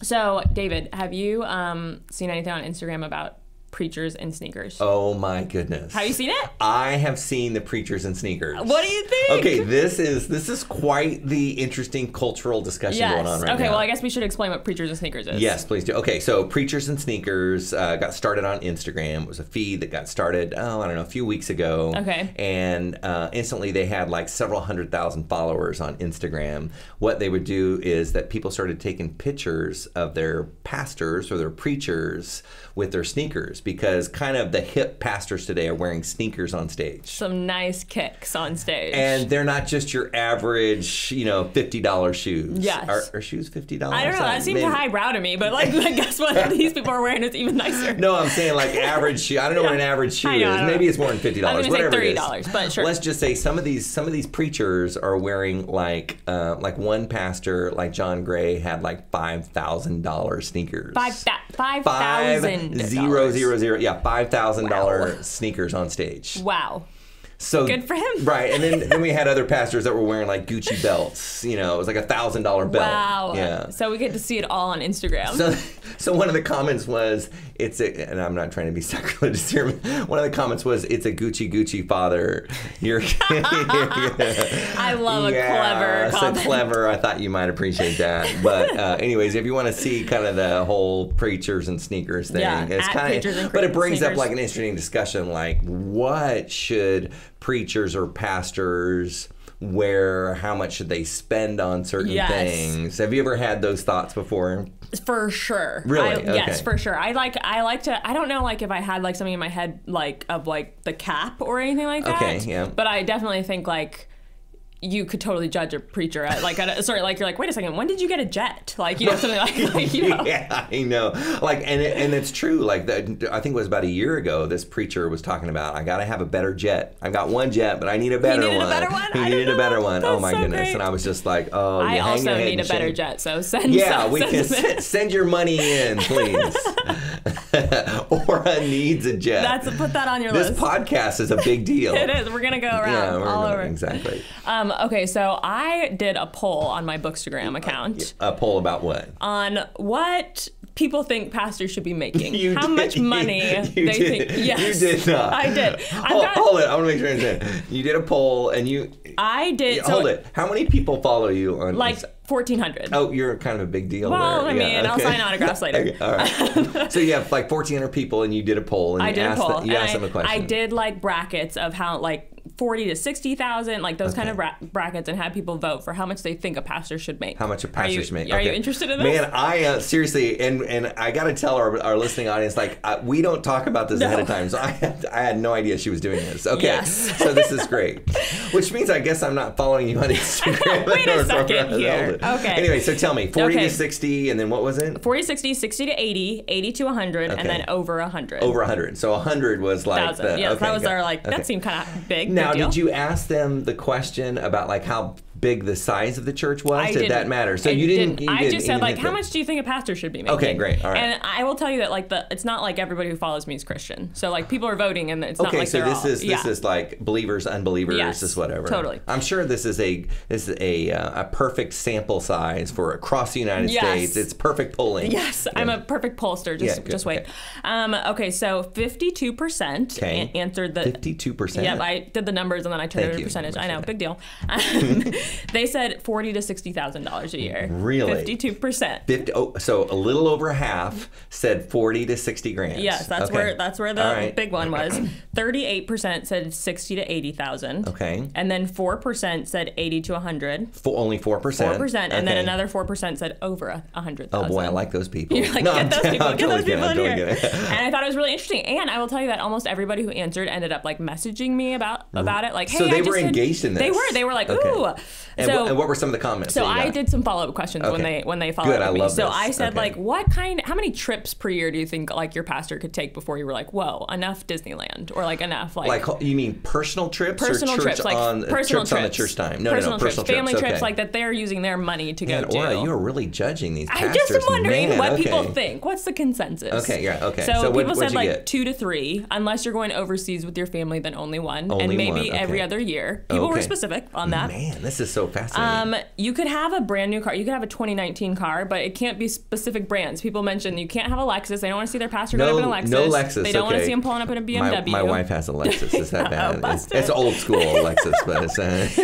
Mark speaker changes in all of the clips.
Speaker 1: So, David, have you seen anything on Instagram about preachers in sneakers?
Speaker 2: Oh my goodness.
Speaker 1: Have you seen it?
Speaker 2: I have seen the preachers in sneakers.
Speaker 1: What do you think?
Speaker 2: Okay, this is quite the interesting cultural discussion going on right now.
Speaker 1: Okay, well, I guess we should explain what preachers in sneakers is.
Speaker 2: Yes, please do. Okay, so preachers in sneakers got started on Instagram. It was a feed that got started, a few weeks ago.
Speaker 1: Okay.
Speaker 2: And instantly they had like several 100,000 followers on Instagram. What they would do is that people started taking pictures of their pastors or their preachers with their sneakers, because kind of the hip pastors today are wearing sneakers on stage.
Speaker 1: Some nice kicks on stage.
Speaker 2: And they're not just your average, $50 shoes.
Speaker 1: Yes.
Speaker 2: Are shoes $50?
Speaker 1: I don't know. That seems highbrow to me, but I guess what these people are wearing is even nicer.
Speaker 2: No, I'm saying like average shoe. I don't know what an average shoe is. Maybe it's more than $50.
Speaker 1: I was
Speaker 2: whatever
Speaker 1: say $30,
Speaker 2: it is.
Speaker 1: but sure.
Speaker 2: Let's just say some of these preachers are wearing like one pastor, like John Gray, had like $5,000 sneakers.
Speaker 1: $5,000.
Speaker 2: $5,000 sneakers on stage.
Speaker 1: Wow.
Speaker 2: So
Speaker 1: good for him.
Speaker 2: Right. And then we had other pastors that were wearing like Gucci belts. It was like $1,000 belt.
Speaker 1: Wow.
Speaker 2: Yeah.
Speaker 1: So we get to see it all on Instagram.
Speaker 2: So one of the comments was, and I'm not trying to be sacrilegious here, one of the comments was, it's a Gucci father.
Speaker 1: I love a clever comment.
Speaker 2: So clever. I thought you might appreciate that. But anyways, if you want to see kind of the whole preachers and sneakers thing, it's kind of, but it brings up like an interesting discussion, like what should preachers or pastors wear? How much should they spend on certain things? Have you ever had those thoughts before?
Speaker 1: For sure.
Speaker 2: Really? Okay.
Speaker 1: Yes, for sure. I like to, I don't know like if I had like something in my head like of like the cap or anything like that.
Speaker 2: Okay, yeah.
Speaker 1: But I definitely think like you could totally judge a preacher at like you're like, wait a second, when did you get a jet? Like, something like
Speaker 2: Yeah, I know. Like, and it's true. Like, I think it was about a year ago, this preacher was talking about, I got to have a better jet. I've got one jet, but I need a better one.
Speaker 1: He needed a better one?
Speaker 2: He needed a better one.
Speaker 1: That's
Speaker 2: oh my
Speaker 1: so
Speaker 2: goodness.
Speaker 1: great.
Speaker 2: And I was just like, oh,
Speaker 1: I also need a better jet, so send
Speaker 2: send your money in, please. Aura needs a jet.
Speaker 1: Put that on your list.
Speaker 2: This podcast is a big deal.
Speaker 1: It is. We're going to go around all over.
Speaker 2: Exactly.
Speaker 1: Okay, so I did a poll on my Bookstagram account.
Speaker 2: A poll about what?
Speaker 1: On what people think pastors should be making. How much money they think. Yes.
Speaker 2: You did not.
Speaker 1: I did.
Speaker 2: Hold it. I want to make sure I understand. You did a poll and you...
Speaker 1: I did.
Speaker 2: Hold it. How many people follow you on...
Speaker 1: Like 1,400.
Speaker 2: Oh, you're kind of a big deal
Speaker 1: well,
Speaker 2: there.
Speaker 1: I'll sign autographs later.
Speaker 2: Okay, all right. So you have like 1,400 people and you did a poll. And you asked them a question.
Speaker 1: I did like brackets of how like 40 to 60,000, like those kind of brackets, and had people vote for how much they think a pastor should make.
Speaker 2: How much a pastor should make.
Speaker 1: Are you interested in this?
Speaker 2: Man, I seriously, and I got to tell our listening audience, like we don't talk about this ahead of time, so I had no idea she was doing this. Okay,
Speaker 1: yes.
Speaker 2: So this is great, which means I guess I'm not following you on Instagram.
Speaker 1: Wait a second here. Okay.
Speaker 2: Anyway, so tell me, 40 to 60, and then what was it?
Speaker 1: 40 to 60, 60 to 80, 80 to 100, and then over 100.
Speaker 2: Over 100. So 100 was like the...
Speaker 1: Yes, that was our like, that seemed kind of big.
Speaker 2: Now, did you ask them the question about like how big the size of the church was? Did that matter? So you didn't.
Speaker 1: I just said like, how much do you think a pastor should be making?
Speaker 2: Okay, great. All right.
Speaker 1: And I will tell you that like it's not like everybody who follows me is Christian. So like people are voting, and it's not like
Speaker 2: so this is like believers, unbelievers, just whatever.
Speaker 1: Totally.
Speaker 2: I'm sure this is a perfect sample size for across the United States. It's perfect polling.
Speaker 1: Yes, I'm a perfect pollster. Just wait. Okay, so 52% answered the
Speaker 2: 52%.
Speaker 1: Yep, I did the numbers and then I turned it into a percentage. I know, big deal. They said $40,000 to $60,000 a year.
Speaker 2: Really?
Speaker 1: 52%.
Speaker 2: So a little over half said 40 to 60 grand.
Speaker 1: Yes, that's where the big one was. 38% said 60 to 80,000.
Speaker 2: Okay.
Speaker 1: And then 4% said 80 to 100.
Speaker 2: Only 4%.
Speaker 1: 4%, and then another 4% said over 100,000.
Speaker 2: Oh boy, I like those people.
Speaker 1: You're like, get those people in here. And I thought it was really interesting. And I will tell you that almost everybody who answered ended up like messaging me about it. Like, hey,
Speaker 2: so they were engaged in this.
Speaker 1: They were like, ooh.
Speaker 2: And what were some of the comments?
Speaker 1: So I did some follow-up questions when they followed up with me. So I said like, how many trips per year do you think like your pastor could take before you were like, whoa, enough Disneyland, or like enough like
Speaker 2: you mean personal trips?
Speaker 1: Personal
Speaker 2: or
Speaker 1: trips, like personal trips
Speaker 2: on the church time. No,
Speaker 1: personal
Speaker 2: trips,
Speaker 1: family trips, like that they're using their money to go to.
Speaker 2: Aura, you are really judging these pastors.
Speaker 1: I just am wondering what people think. What's the consensus?
Speaker 2: Okay, yeah, okay.
Speaker 1: So people said like 2 to 3, unless you're going overseas with your family, then only 1, and maybe every other year. People were specific on that.
Speaker 2: Man, this is so fascinating.
Speaker 1: You could have a brand new car. You could have a 2019 car, but it can't be specific brands. People mention you can't have a Lexus. They don't want to see their pastor go up in a Lexus.
Speaker 2: No Lexus.
Speaker 1: They don't want to see him pulling up in a BMW.
Speaker 2: My wife has a Lexus. Is that bad? It's old school Lexus, but it's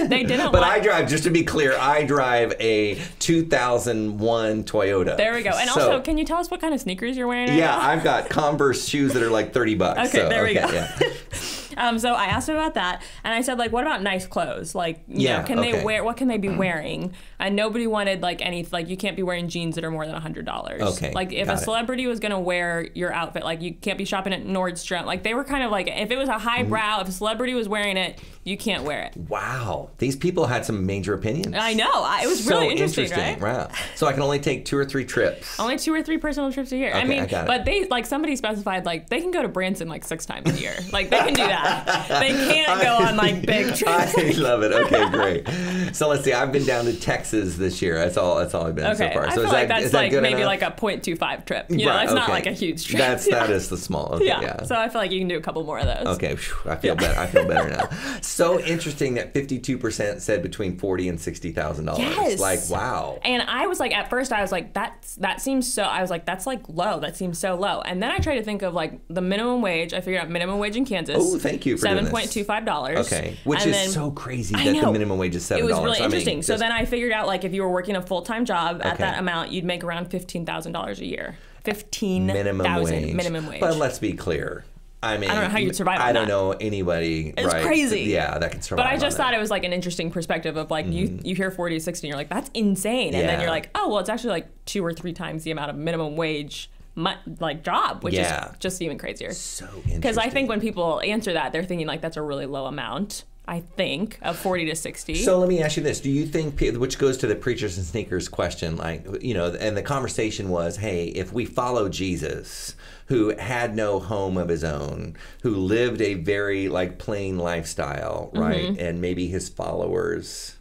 Speaker 1: they didn't.
Speaker 2: But I drive. Just to be clear, I drive a 2001 Toyota.
Speaker 1: There we go. And also, can you tell us what kind of sneakers you're wearing?
Speaker 2: Yeah, I've got Converse shoes that are like $30.
Speaker 1: Okay, there we go.
Speaker 2: Yeah.
Speaker 1: So I asked him about that, and I said, like, what about nice clothes? Like, you know, can they wear? What can they be wearing? And nobody wanted like any you can't be wearing jeans that are more than $100.
Speaker 2: Okay.
Speaker 1: Like if a celebrity was gonna wear your outfit, like you can't be shopping at Nordstrom. Like they were kind of like, if it was a highbrow, if a celebrity was wearing it, you can't wear it.
Speaker 2: Wow, these people had some major opinions.
Speaker 1: I know. It was really interesting, right?
Speaker 2: Wow. So I can only take 2 or 3 trips.
Speaker 1: Only 2 or 3 personal trips a year.
Speaker 2: Okay,
Speaker 1: I mean,
Speaker 2: I got it.
Speaker 1: But they somebody specified like they can go to Branson like 6 times a year. Like they can do that. They can't go on like big trips.
Speaker 2: I love it. Okay, great. So let's see. I've been down to Texas this year. That's all I've been so far.
Speaker 1: I
Speaker 2: So
Speaker 1: feel like that's like maybe
Speaker 2: enough?
Speaker 1: like a 0.25 trip. You know, it's not like a huge trip.
Speaker 2: That is the small. Okay, yeah.
Speaker 1: So I feel like you can do a couple more of those.
Speaker 2: Okay, I feel better. I feel better now. So interesting that 52% said between $40,000 and $60,000.
Speaker 1: Yes.
Speaker 2: Like, wow.
Speaker 1: And I was like, at first I was like, that seems so. I was like, that's like low. That seems so low. And then I tried to think of like the minimum wage. I figured out minimum wage in Kansas.
Speaker 2: Oh, thank you for doing this.
Speaker 1: $7.25.
Speaker 2: Okay, which is so crazy that the minimum wage is $7.
Speaker 1: It was really interesting. So then I figured out like if you were working a full-time job at that amount, you'd make around $15,000 a year. $15,000 minimum wage.
Speaker 2: But let's be clear. I mean,
Speaker 1: I don't know how you'd survive on that.
Speaker 2: I don't know anybody.
Speaker 1: It's crazy.
Speaker 2: Yeah, that can survive.
Speaker 1: But I just thought it was like an interesting perspective of like you hear 40 to 60 and you're like, that's insane. And then you're like, oh, well, it's actually like 2 or 3 times the amount of minimum wage like job, which is just even crazier.
Speaker 2: So interesting.
Speaker 1: Because I think when people answer that, they're thinking like that's a really low amount. I think of 40 to 60.
Speaker 2: So let me ask you this: do you think, which goes to the preachers and sneakers question, like and the conversation was, hey, if we follow Jesus, who had no home of his own, who lived a very like plain lifestyle, right, and maybe his followers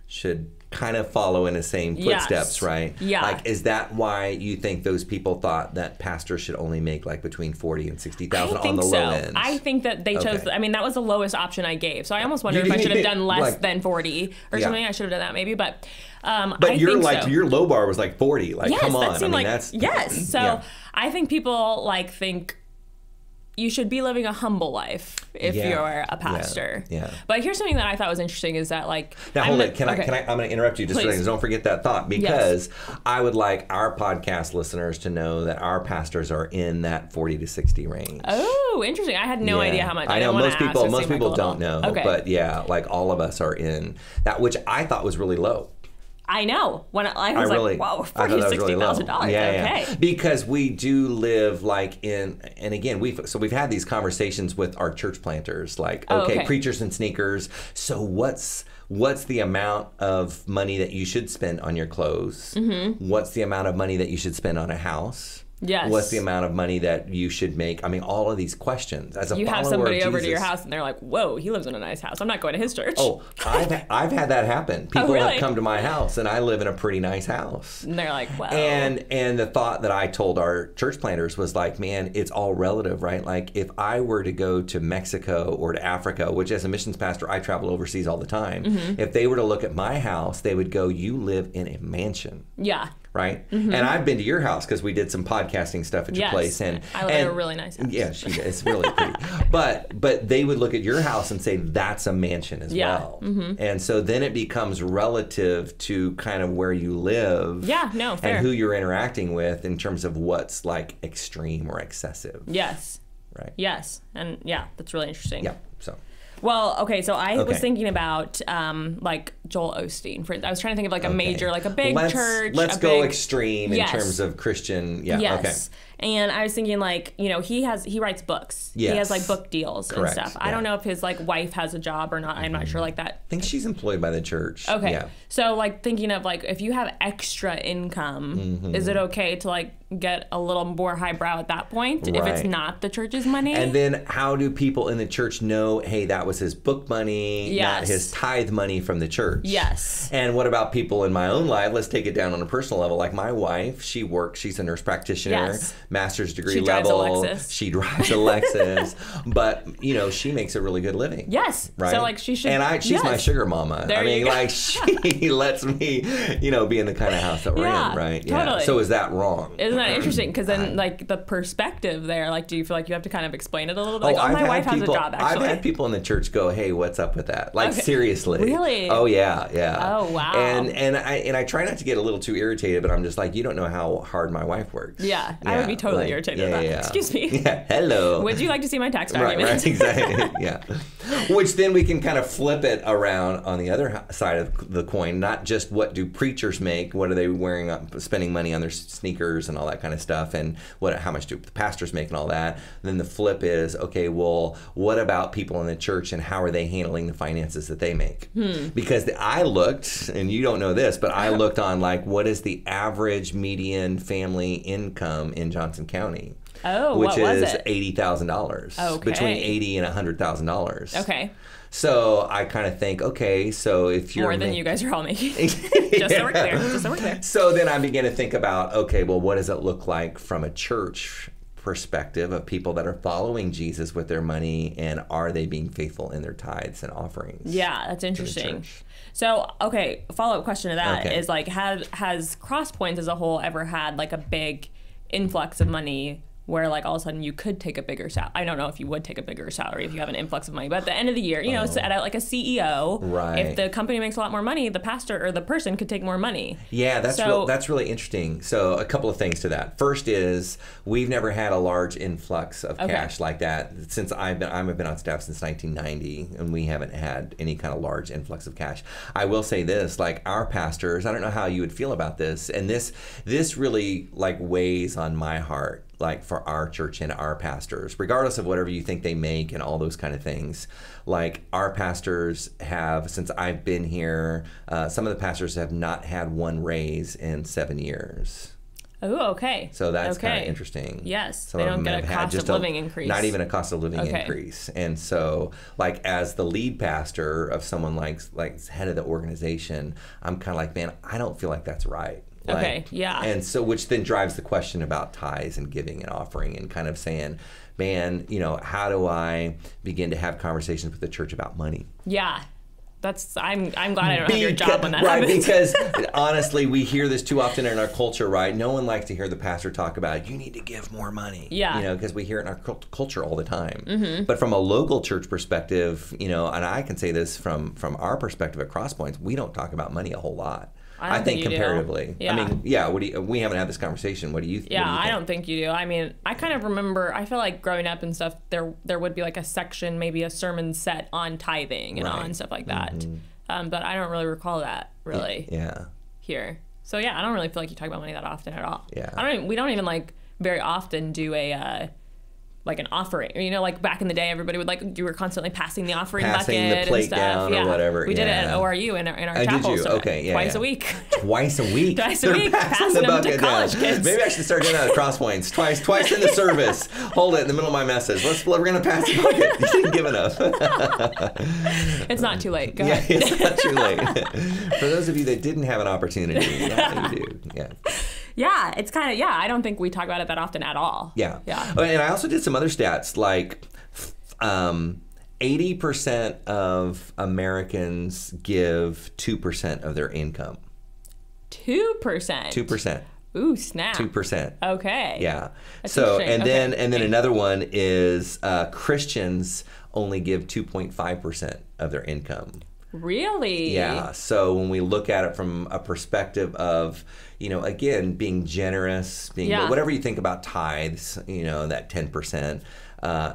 Speaker 2: should kind of follow in the same footsteps, right?
Speaker 1: Yeah.
Speaker 2: Like, is that why you think those people thought that pastors should only make like between $40,000 and $60,000 on the low end?
Speaker 1: I think that they chose. I mean, that was the lowest option I gave. So I almost wonder if I should have done less than 40 or something. I should have done that maybe, but.
Speaker 2: But your low bar was like 40. Like, come on.
Speaker 1: That seemed that's So I think people like think you should be living a humble life if you're a pastor.
Speaker 2: Yeah.
Speaker 1: But here's something that I thought was interesting is that like
Speaker 2: now hold it. I'm going to interrupt you just a second. Don't forget that thought, because I would like our podcast listeners to know that our pastors are in that 40 to 60 range.
Speaker 1: Oh, interesting. I had no idea how much.
Speaker 2: I know most people don't know, but like all of us are in that, which I thought was really low.
Speaker 1: I know. When I was like, wow, $60,000.
Speaker 2: Yeah. Because we do live like in, and again, we've had these conversations with our church planters, like, preachers and sneakers. So what's the amount of money that you should spend on your clothes? What's the amount of money that you should spend on a house?
Speaker 1: Yes.
Speaker 2: What's the amount of money that you should make? I mean, all of these questions. As a follower of Jesus, you have
Speaker 1: somebody over to your house and they're like, whoa, he lives in a nice house. I'm not going to his church.
Speaker 2: Oh, I've had that happen. People have come to my house and I live in a pretty nice house.
Speaker 1: And they're like, wow.
Speaker 2: And the thought that I told our church planters was like, man, it's all relative, right? Like if I were to go to Mexico or to Africa, which as a missions pastor, I travel overseas all the time. If they were to look at my house, they would go, you live in a mansion.
Speaker 1: Yeah.
Speaker 2: Right? And I've been to your house because we did some podcasting stuff at your place. And
Speaker 1: I live in a really nice house.
Speaker 2: Yeah, it's really pretty. But they would look at your house and say, that's a mansion as well. And so then it becomes relative to kind of where you live.
Speaker 1: Yeah, no, fair.
Speaker 2: And who you're interacting with in terms of what's like extreme or excessive.
Speaker 1: Yes.
Speaker 2: Right.
Speaker 1: Yes. And yeah, that's really interesting.
Speaker 2: Yeah, so.
Speaker 1: Well, okay, so I was thinking about like Joel Osteen. I was trying to think of like a major, like a big church.
Speaker 2: Let's go extreme in terms of Christian. Yeah.
Speaker 1: Yes.
Speaker 2: Okay.
Speaker 1: And I was thinking like, he writes books.
Speaker 2: Yes.
Speaker 1: He has like book deals
Speaker 2: Correct.
Speaker 1: and stuff. I don't know if his like wife has a job or not. I'm not sure like that.
Speaker 2: I think she's employed by the church.
Speaker 1: Okay.
Speaker 2: Yeah.
Speaker 1: So like thinking of like if you have extra income, is it okay to like get a little more highbrow at that point if it's not the church's money?
Speaker 2: And then how do people in the church know, hey, that was his book money, not his tithe money from the church?
Speaker 1: Yes.
Speaker 2: And what about people in my own life? Let's take it down on a personal level. Like my wife, she works, she's a nurse practitioner. master's degree level. She drives a Lexus. But, you know, she makes a really good living.
Speaker 1: Yes.
Speaker 2: Right?
Speaker 1: So, like, she should.
Speaker 2: And she's my sugar mama. I mean, like, she lets me, you know, be in the kind of house that we're in, right?
Speaker 1: Totally.
Speaker 2: Yeah. So is that wrong?
Speaker 1: Isn't that interesting? Because then, like, the perspective there, like, do you feel like you have to kind of explain it a little bit? Like, my wife has a job, actually.
Speaker 2: I've had people in the church go, hey, what's up with that? Like, seriously.
Speaker 1: Really?
Speaker 2: Oh, yeah.
Speaker 1: Oh, wow.
Speaker 2: And I try not to get a little too irritated, but I'm just like, you don't know how hard my wife works.
Speaker 1: Yeah. I would be totally irritated about that. Excuse me.
Speaker 2: Yeah. Hello.
Speaker 1: Would you like to see my tax document?
Speaker 2: Right, exactly. Yeah. Which then we can kind of flip it around on the other side of the coin, not just what do preachers make, what are they wearing, spending money on their sneakers and all that kind of stuff, and how much do the pastors make and all that. Then the flip is, okay, well, what about people in the church and how are they handling the finances that they make? Because I looked, and you don't know this, but I looked on like what is the average median family income in Johnson County?
Speaker 1: Oh,
Speaker 2: which
Speaker 1: what was
Speaker 2: is
Speaker 1: it?
Speaker 2: $80,000.
Speaker 1: Okay.
Speaker 2: Between $80,000 and $100,000.
Speaker 1: Okay.
Speaker 2: So I kind of think, okay, so if you're
Speaker 1: more than you guys are all making, just so we're clear.
Speaker 2: So then I begin to think about, okay, well, what does it look like from a church perspective of people that are following Jesus with their money, and are they being faithful in their tithes and offerings?
Speaker 1: Yeah, that's interesting. So, okay, a follow-up question to that is like, has CrossPoints as a whole ever had like a big influx of money where like all of a sudden you could take a bigger salary? I don't know if you would take a bigger salary if you have an influx of money, but at the end of the year, you know, so at like a CEO, if the company makes a lot more money, the pastor or the person could take more money. Yeah,
Speaker 2: that's really interesting. So a couple of things to that. First is we've never had a large influx of cash like that since I've been on staff since 1990, and we haven't had any kind of large influx of cash. I will say this, like our pastors, I don't know how you would feel about this, and this really like weighs on my heart, like for our church and our pastors, regardless of whatever you think they make and all those kind of things. Like our pastors have, since I've been here, some of the pastors have not had one raise in 7 years.
Speaker 1: Oh, okay.
Speaker 2: So that's kind of interesting.
Speaker 1: Yes, they don't get a cost of living increase.
Speaker 2: Not even a cost of living increase. And so, like, as the lead pastor of someone like head of the organization, I'm kind of like, man, I don't feel like that's right. And so, which then drives the question about tithes and giving and offering, and kind of saying, man, you know, how do I begin to have conversations with the church about money? Yeah.
Speaker 1: I'm glad I don't have your job when that happens.
Speaker 2: Because honestly, we hear this too often in our culture, right? No one likes to hear the pastor talk about, you need to give more money. Yeah. You know, because we hear it in our culture all the time. Mm-hmm. But from a local church perspective, you know, and I can say this from our perspective at CrossPoints, we don't talk about money a whole lot. I think comparatively.
Speaker 1: Yeah.
Speaker 2: I mean, we haven't had this conversation. What do you think?
Speaker 1: Yeah, I don't think you do. I mean, I kind of remember, I feel like growing up and stuff, there would be like a section, maybe a sermon set on tithing and on stuff like that. Mm-hmm. But I don't really recall that really here. So yeah, I don't really feel like you talk about money that often at all. Yeah. We don't even like very often do a like an offering, you know, like back in the day, everybody would like, you were constantly passing the offering bucket
Speaker 2: the plate
Speaker 1: and stuff.
Speaker 2: Down or whatever.
Speaker 1: We did it at ORU in our chapel.
Speaker 2: Did you? Okay,
Speaker 1: twice a week.
Speaker 2: Twice a week.
Speaker 1: Twice a week. Passing them to college kids.
Speaker 2: Maybe I should start doing that at CrossPoints. Twice in the service. Hold it in the middle of my message. We're gonna pass the bucket. You didn't give enough.
Speaker 1: It's not too late. Go ahead.
Speaker 2: It's not too late. For those of you that didn't have an opportunity, you do. Yeah.
Speaker 1: Yeah, it's kind of, I don't think we talk about it that often at all.
Speaker 2: Yeah. And I also did some other stats, like 80% of Americans give 2% of their income.
Speaker 1: 2%?
Speaker 2: 2%.
Speaker 1: Ooh, snap.
Speaker 2: 2%.
Speaker 1: Okay.
Speaker 2: Yeah. So, and then another one is Christians only give 2.5% of their income.
Speaker 1: Really?
Speaker 2: Yeah. So when we look at it from a perspective of, you know, again, being generous, whatever you think about tithes, you know, that 10%,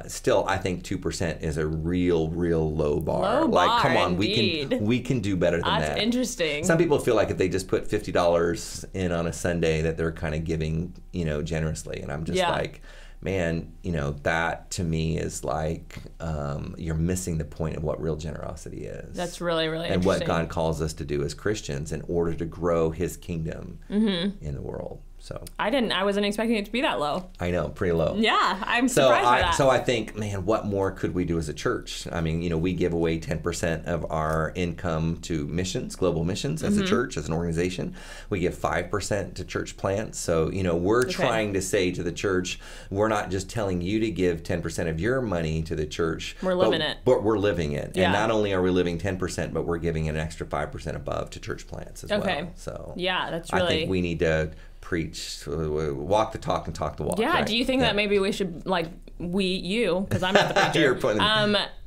Speaker 2: still, I think 2% is a real low bar.
Speaker 1: Like,
Speaker 2: come on,
Speaker 1: indeed.
Speaker 2: we can do better than that.
Speaker 1: That's interesting.
Speaker 2: Some people feel like if they just put $50 in on a Sunday, that they're kind of giving, you know, generously, and I'm just like, man, you know, that to me is like you're missing the point of what real generosity is.
Speaker 1: That's really
Speaker 2: and what God calls us to do as Christians in order to grow His kingdom in the world. So
Speaker 1: I wasn't expecting it to be that low.
Speaker 2: I know, pretty low.
Speaker 1: Yeah, I'm surprised by that.
Speaker 2: So I think, man, what more could we do as a church? I mean, you know, we give away 10% of our income to missions, global missions, as a church, as an organization. We give 5% to church plants. So, you know, we're trying to say to the church, we're not just telling you to give 10% of your money to the church.
Speaker 1: We're living it.
Speaker 2: But we're living it. Yeah. And not only are we living 10%, but we're giving an extra 5% above to church plants as well. So
Speaker 1: yeah, that's really...
Speaker 2: I think we need to preach, walk the talk and talk the walk.
Speaker 1: Yeah.
Speaker 2: Right?
Speaker 1: Do you think that maybe we should, like, you, because I'm not the preacher,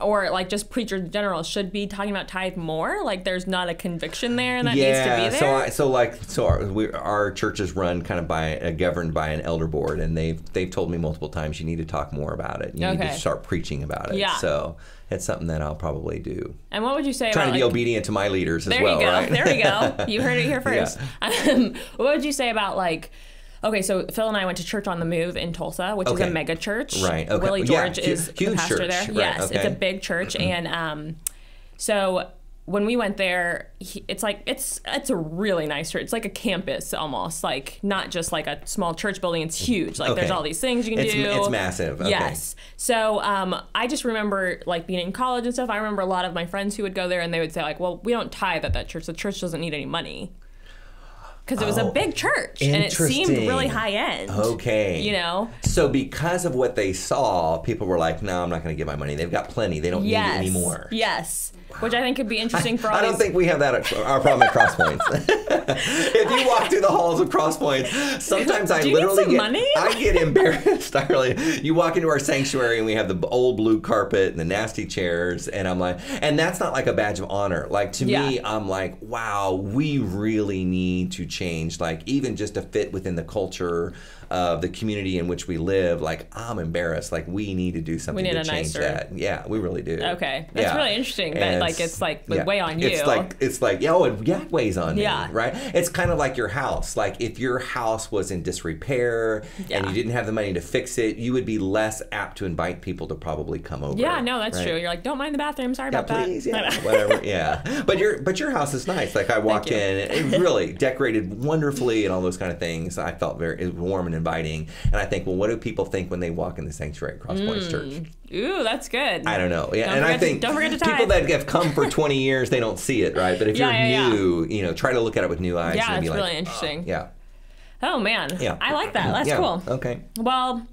Speaker 1: or like just preachers in general, should be talking about tithe more? Like, there's not a conviction there that needs to be there.
Speaker 2: So our church is run kind of governed by an elder board, and they've told me multiple times, you need to talk more about it. You need to start preaching about it. Yeah. So it's something that I'll probably do.
Speaker 1: And what would you say
Speaker 2: trying
Speaker 1: about,
Speaker 2: to be obedient to my leaders as well?
Speaker 1: There we go. You heard it here first. What would you say about, like, okay, so Phil and I went to Church on the Move in Tulsa, which is a mega church.
Speaker 2: Right. Okay.
Speaker 1: Willie George is the pastor
Speaker 2: church
Speaker 1: there.
Speaker 2: Right.
Speaker 1: Yes, it's a big church, and so when we went there, it's a really nice church. It's like a campus almost, like not just like a small church building. It's huge. Like there's all these things you can do.
Speaker 2: It's massive. Okay.
Speaker 1: Yes. So I just remember, like, being in college and stuff. I remember a lot of my friends who would go there, and they would say, like, well, we don't tithe at that church. The church doesn't need any money. Because it was a big church, and it seemed really high end.
Speaker 2: Okay.
Speaker 1: You know?
Speaker 2: So because of what they saw, people were like, no, I'm not going to give my money. They've got plenty. They don't need it anymore.
Speaker 1: Yes. Which I think could be interesting for all
Speaker 2: I don't think we have that our problem at CrossPoints. If you walk through the halls of CrossPoints, sometimes I literally get embarrassed. You walk into our sanctuary, and we have the old blue carpet and the nasty chairs, and I'm like, and that's not like a badge of honor. Like, to me, I'm like, wow, we really need to change, like, even just to fit within the culture of the community in which we live. Like, I'm embarrassed. Like, we need to do something to change that. Yeah, we really do.
Speaker 1: Okay, that's really interesting. That, like, it's like would weigh on you.
Speaker 2: It's like it weighs on me. Right. It's kind of like your house. Like, if your house was in disrepair and you didn't have the money to fix it, you would be less apt to invite people to probably come over.
Speaker 1: Yeah, no, that's true. You're like, don't mind the bathroom. Sorry about
Speaker 2: please, that. Whatever. Yeah, but your house is nice. Like, I walked in, it really decorated wonderfully and all those kind of things. I felt very warm and inviting. And I think, well, what do people think when they walk in the sanctuary at CrossPoints Church?
Speaker 1: Ooh, that's good.
Speaker 2: I don't know. Yeah, and I think
Speaker 1: don't forget to tithe.
Speaker 2: People that have come for 20 years, they don't see it, right? But if you're new, you know, try to look at it with new eyes.
Speaker 1: Yeah,
Speaker 2: and
Speaker 1: it's
Speaker 2: be
Speaker 1: really interesting.
Speaker 2: Yeah.
Speaker 1: Oh, man. Yeah. I like that. That's cool.
Speaker 2: Okay.
Speaker 1: Well,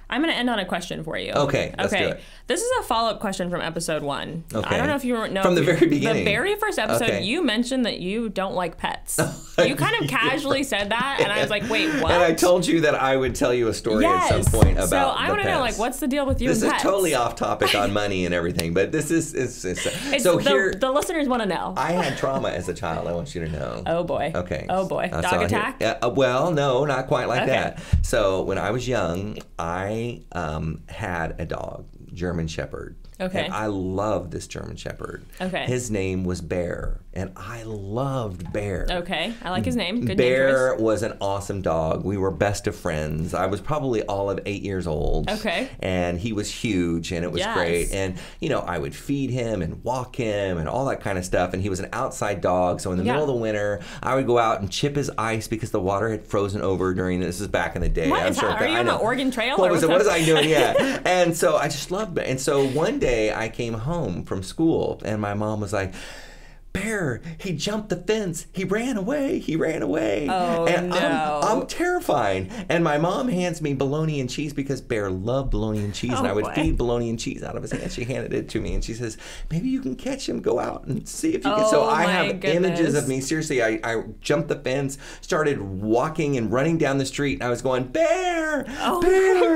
Speaker 1: I'm going to end on a question for you.
Speaker 2: Okay, let's do it.
Speaker 1: This is a follow-up question from episode 1. Okay. I don't know if you know.
Speaker 2: From the very beginning.
Speaker 1: The very first episode, you mentioned that you don't like pets. You kind of casually said that, and I was like, wait, what?
Speaker 2: And I told you that I would tell you a story at some point about
Speaker 1: so I want to know, like, what's the deal with you and pets?
Speaker 2: This is totally off topic on money and everything, but this is so here.
Speaker 1: The listeners want to know.
Speaker 2: I had trauma as a child. I want you to know.
Speaker 1: Oh boy.
Speaker 2: Okay.
Speaker 1: Oh boy. Dog attack?
Speaker 2: Well, no, not quite like that. So when I was young, I had a dog, German Shepherd.
Speaker 1: Okay.
Speaker 2: And I loved this German Shepherd.
Speaker 1: Okay.
Speaker 2: His name was Bear, and I loved Bear.
Speaker 1: Okay. I like his name. Good
Speaker 2: Bear
Speaker 1: name choice.
Speaker 2: was an awesome dog. We were best of friends. I was probably all of 8 years old.
Speaker 1: Okay.
Speaker 2: And he was huge, and it was great. And, you know, I would feed him and walk him and all that kind of stuff. And he was an outside dog, so in the middle of the winter, I would go out and chip his ice because the water had frozen over during this. This is back in the day.
Speaker 1: What is that? Are you on the Oregon Trail?
Speaker 2: What was I doing? Yeah. And so I just loved it. And so one day, I came home from school, and my mom was like, Bear, he jumped the fence. He ran away.
Speaker 1: Oh,
Speaker 2: and
Speaker 1: no.
Speaker 2: I'm terrified. And my mom hands me bologna and cheese because Bear loved bologna and cheese. And I would feed bologna and cheese out of his hand. She handed it to me, and she says, maybe you can catch him. Go out and see if you can. So I have images of me. Seriously, I jumped the fence, started walking and running down the street, and I was going, Bear, Bear.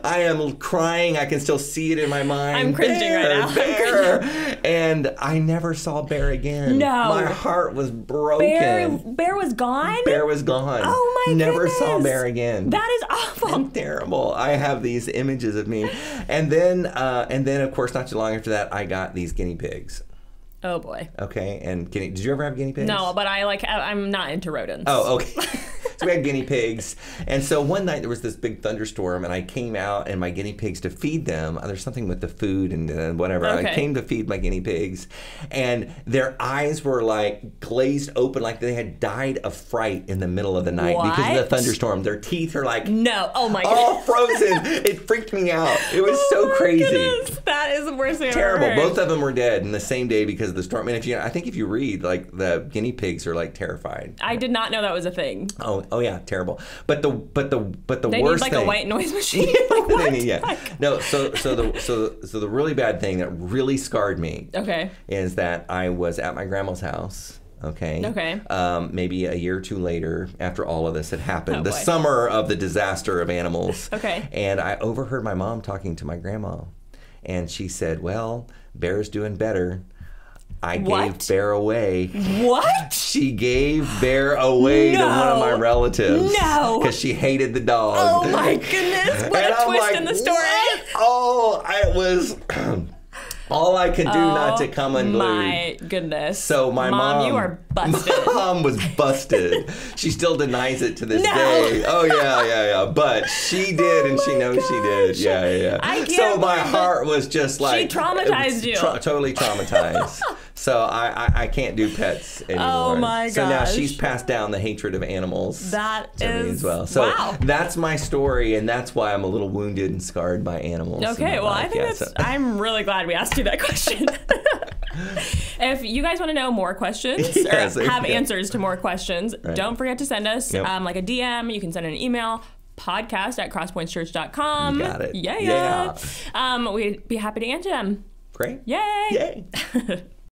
Speaker 2: I am crying. I can still see it in my mind.
Speaker 1: I'm cringing right now.
Speaker 2: Bear. And I never saw Bear again.
Speaker 1: No.
Speaker 2: My heart was broken.
Speaker 1: Bear was gone?
Speaker 2: Bear was gone.
Speaker 1: Oh my
Speaker 2: Never
Speaker 1: goodness.
Speaker 2: saw Bear again.
Speaker 1: That is awful.
Speaker 2: And terrible. I have these images of me. And then of course, not too long after that, I got these guinea pigs.
Speaker 1: Oh boy.
Speaker 2: Okay. And did you ever have guinea pigs?
Speaker 1: No, but I'm not into rodents.
Speaker 2: Oh, okay. So we had guinea pigs. And so one night there was this big thunderstorm, and I came out and my guinea pigs to feed them. There's something with the food and whatever. Okay. I came to feed my guinea pigs, and their eyes were like glazed open, like they had died of fright in the middle of the night because of the thunderstorm. Their teeth are like
Speaker 1: oh my god,
Speaker 2: all frozen. It freaked me out. It was so crazy.
Speaker 1: Goodness. That is the worst thing I've
Speaker 2: Terrible.
Speaker 1: ever heard.
Speaker 2: Both of them were dead in the same day because of the storm. And I think if you read, like, the guinea pigs are like terrified.
Speaker 1: I did not know that was a thing.
Speaker 2: Oh yeah, terrible. But the
Speaker 1: they
Speaker 2: worst
Speaker 1: need like
Speaker 2: thing,
Speaker 1: a white noise machine. Like, what?
Speaker 2: No. So the really bad thing that really scarred me.
Speaker 1: Okay.
Speaker 2: Is that I was at my grandma's house. Okay. Maybe a year or two later, after all of this had happened, the summer of the disaster of animals.
Speaker 1: Okay.
Speaker 2: And I overheard my mom talking to my grandma, and she said, "Well, Bear's doing better. I gave Bear away."
Speaker 1: What?
Speaker 2: She gave Bear away to one of my relatives.
Speaker 1: No.
Speaker 2: Because she hated the dog.
Speaker 1: Oh my goodness! What a twist in the story.
Speaker 2: What? Oh, I was. All I could do not to come unglued.
Speaker 1: My goodness.
Speaker 2: So my mom,
Speaker 1: you are busted.
Speaker 2: Mom was busted. She still denies it to this day. Oh yeah. But she did, and she knows she did. Yeah. So my heart was just like
Speaker 1: she traumatized you.
Speaker 2: Totally traumatized. So I can't do pets anymore.
Speaker 1: Oh my gosh.
Speaker 2: So now she's passed down the hatred of animals.
Speaker 1: That
Speaker 2: to me as well. So that's my story, and that's why I'm a little wounded and scarred by animals.
Speaker 1: Okay, well I think I'm really glad we asked you that question. If you guys want to know more questions or have answers to more questions, don't forget to send us like a DM. You can send an email. podcast@crosspointschurch.com.
Speaker 2: You got it.
Speaker 1: Yeah. We'd be happy to answer them.
Speaker 2: Great.
Speaker 1: Yay.
Speaker 2: Yay.